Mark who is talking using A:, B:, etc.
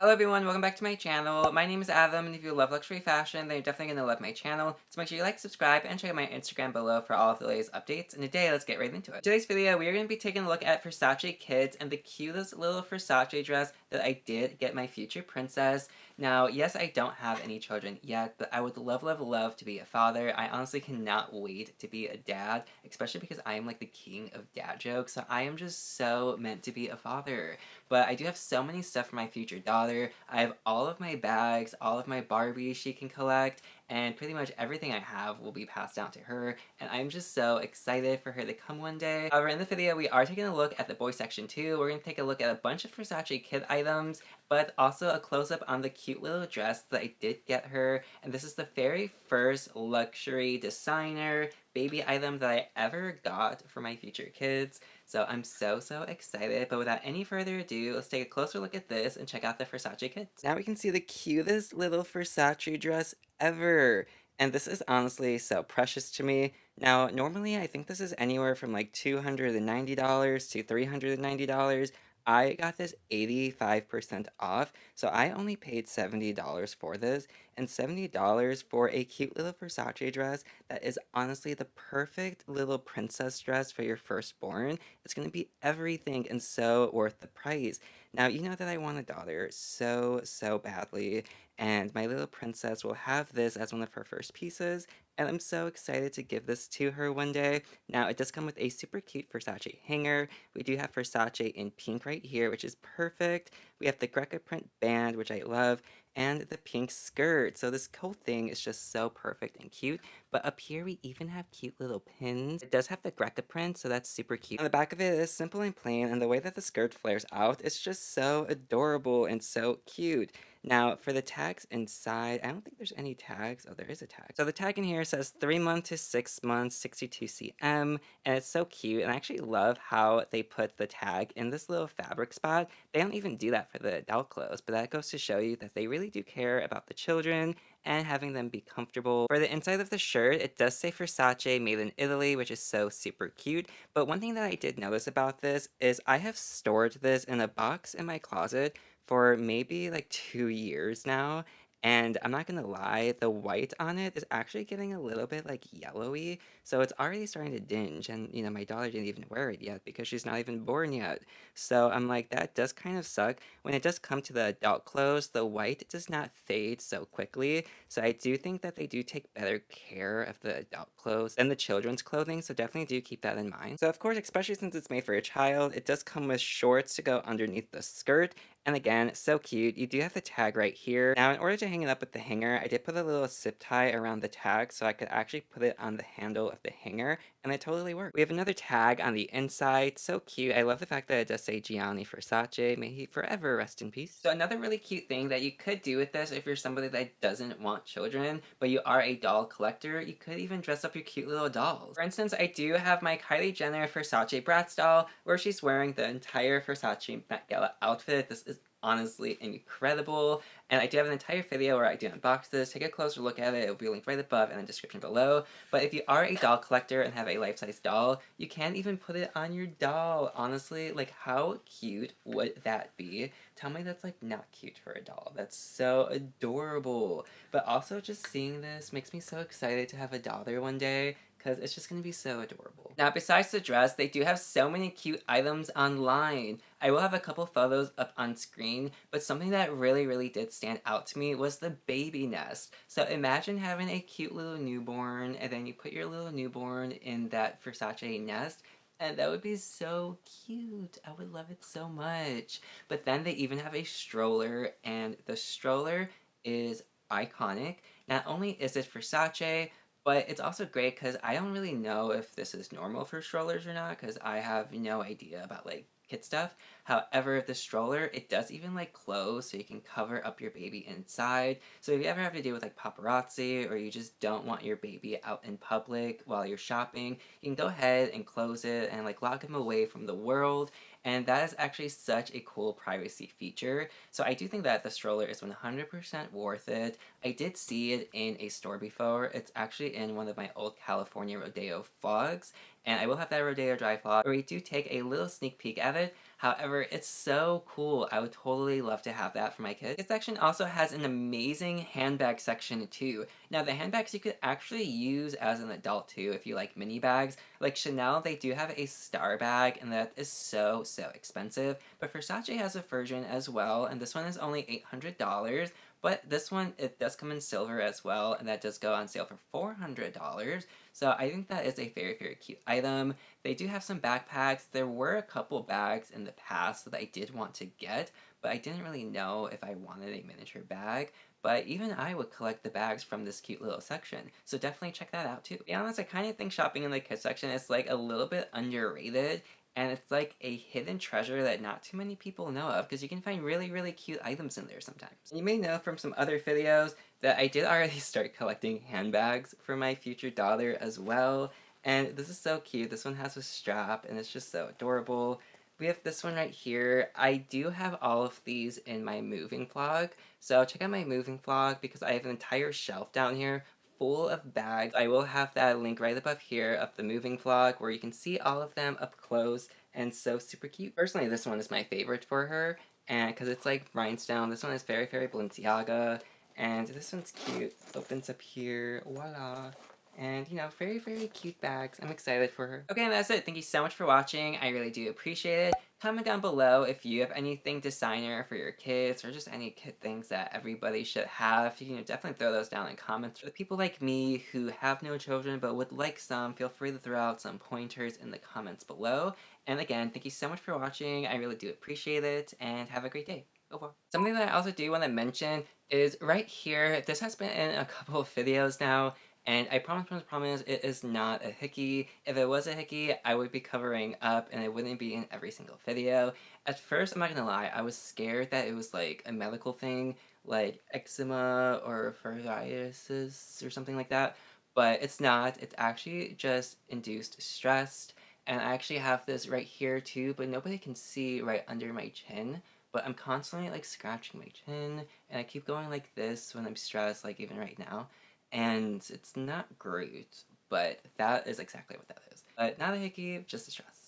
A: Hello everyone, welcome back to my channel. My name is Adam, and if you love luxury fashion, then you're definitely going to love my channel. So make sure you like, subscribe, and check out my Instagram below for all of the latest updates. And today, let's get right into it. In today's video, we are going to be taking a look at VERSACE Kids and the cutest little VERSACE dress that I did get my future princess. Now, yes, I don't have any children yet, but I would love, love, love to be a father. I honestly cannot wait to be a dad, especially because I am like the king of dad jokes. So I am just so meant to be a father. But I do have so many stuff for my future daughter. I have all of my bags, all of my Barbies she can collect, and pretty much everything I have will be passed down to her, and I'm just so excited for her to come one day. However, in the video, we are taking a look at the boy section too. We're going to take a look at a bunch of VERSACE kid items, but also a close-up on the cute little dress that I did get her, and this is the very first luxury designer baby item that I ever got for my future kids. So I'm so excited, but without any further ado, let's take a closer look at this and check out the VERSACE kits. Now we can see the cutest little VERSACE dress ever. And this is honestly so precious to me. Now, normally I think this is anywhere from like $290 to $390. I got this 85% off, so I only paid $70 for this, and $70 for a cute little VERSACE dress that is honestly the perfect little princess dress for your firstborn. It's going to be everything and so worth the price. Now, you know that I want a daughter so badly, and my little princess will have this as one of her first pieces, and I'm so excited to give this to her one day. Now, it does come with a super cute VERSACE hanger. We do have VERSACE in pink right here, which is perfect. We have the Greco print band, which I love, and the pink skirt. So this whole thing is just so perfect and cute. But up here, we even have cute little pins. It does have the Greco print, so that's super cute. On the back of it is simple and plain, and the way that the skirt flares out is just so adorable and so cute. Now, for the tags inside, I don't think there's any tags. Oh, there is a tag. So the tag in here says 3 months to 6 months, 62 cm, and it's so cute. And I actually love how they put the tag in this little fabric spot. They don't even do that for the adult clothes, but that goes to show you that they really do care about the children and having them be comfortable. For the inside of the shirt, it does say VERSACE made in Italy, which is so super cute. But one thing that I did notice about this is I have stored this in a box in my closet for maybe like 2 years now. And I'm not gonna lie, the white on it is actually getting a little bit like yellowy. So it's already starting to dinge. And you know, my daughter didn't even wear it yet because she's not even born yet. So I'm like, that does kind of suck. When it does come to the adult clothes, the white does not fade so quickly. So I do think that they do take better care of the adult clothes than the children's clothing. So definitely do keep that in mind. So of course, especially since it's made for a child, it does come with shorts to go underneath the skirt. And again, so cute. You do have the tag right here. Now, in order to hang it up with the hanger, I did put a little zip tie around the tag so I could actually put it on the handle of the hanger, and it totally worked. We have another tag on the inside. So cute. I love the fact that it does say Gianni VERSACE. May he forever rest in peace. So another really cute thing that you could do with this if you're somebody that doesn't want children, but you are a doll collector, you could even dress up your cute little dolls. For instance, I do have my Kylie Jenner VERSACE Bratz doll, where she's wearing the entire VERSACE Met Gala outfit. This is honestly incredible, and I do have an entire video where I do unbox this. Take a closer look at it. It will be linked right above in the description below. But if you are a doll collector and have a life-size doll, you can even put it on your doll. Honestly, like, how cute would that be? Tell me that's like not cute for a doll. That's so adorable. But also just seeing this makes me so excited to have a daughter one day, because it's just going to be so adorable. Now, besides the dress, they do have so many cute items online. I will have a couple photos up on screen, but something that really did stand out to me was the baby nest. So imagine having a cute little newborn, and then you put your little newborn in that VERSACE nest, and that would be so cute. I would love it so much. But then they even have a stroller, and the stroller is iconic. Not only is it VERSACE, but it's also great because I don't really know if this is normal for strollers or not, because I have no idea about like kid stuff. However, the stroller, it does even like close so you can cover up your baby inside. So if you ever have to deal with like paparazzi, or you just don't want your baby out in public while you're shopping, you can go ahead and close it and like lock him away from the world. And that is actually such a cool privacy feature. So I do think that the stroller is 100% worth it. I did see it in a store before. It's actually in one of my old California Rodeo vlogs, and I will have that Rodeo dry vlog where we do take a little sneak peek at it. However, it's so cool. I would totally love to have that for my kids. This section also has an amazing handbag section too. Now the handbags you could actually use as an adult too if you like mini bags. Like Chanel, they do have a star bag and that is so expensive. But Versace has a version as well, and this one is only $800. But this one, it does come in silver as well, and that does go on sale for $400. So I think that is a very cute item. They do have some backpacks. There were a couple bags in the past that I did want to get, but I didn't really know if I wanted a miniature bag. But even I would collect the bags from this cute little section. So definitely check that out too. To be honest, I kind of think shopping in the kids section is like a little bit underrated. And it's like a hidden treasure that not too many people know of because you can find really cute items in there sometimes. You may know from some other videos that I did already start collecting handbags for my future daughter as well. And this is so cute. This one has a strap and it's just so adorable. We have this one right here. I do have all of these in my moving vlog. So check out my moving vlog because I have an entire shelf down here full of bags. I will have that link right above here of the moving vlog where you can see all of them up close and so super cute. Personally, this one is my favorite for her and because it's like rhinestone. This one is very Balenciaga and this one's cute. Opens up here. Voila. And, you know, very cute bags. I'm excited for her. Okay, and that's it. Thank you so much for watching. I really do appreciate it. Comment down below if you have anything designer for your kids or just any kid things that everybody should have. You can definitely throw those down in comments. For the people like me who have no children but would like some, feel free to throw out some pointers in the comments below. And again, thank you so much for watching. I really do appreciate it, and have a great day. Over. Something that I also do want to mention is right here. This has been in a couple of videos now. And I promise, it is not a hickey. If it was a hickey, I would be covering up and it wouldn't be in every single video. At first, I'm not gonna lie, I was scared that it was like a medical thing, like eczema or psoriasis or something like that. But it's not. It's actually just induced stress. And I actually have this right here too, but nobody can see right under my chin. But I'm constantly like scratching my chin, and I keep going like this when I'm stressed, like even right now. And it's not great, but that is exactly what that is. But not a hickey, just a stress.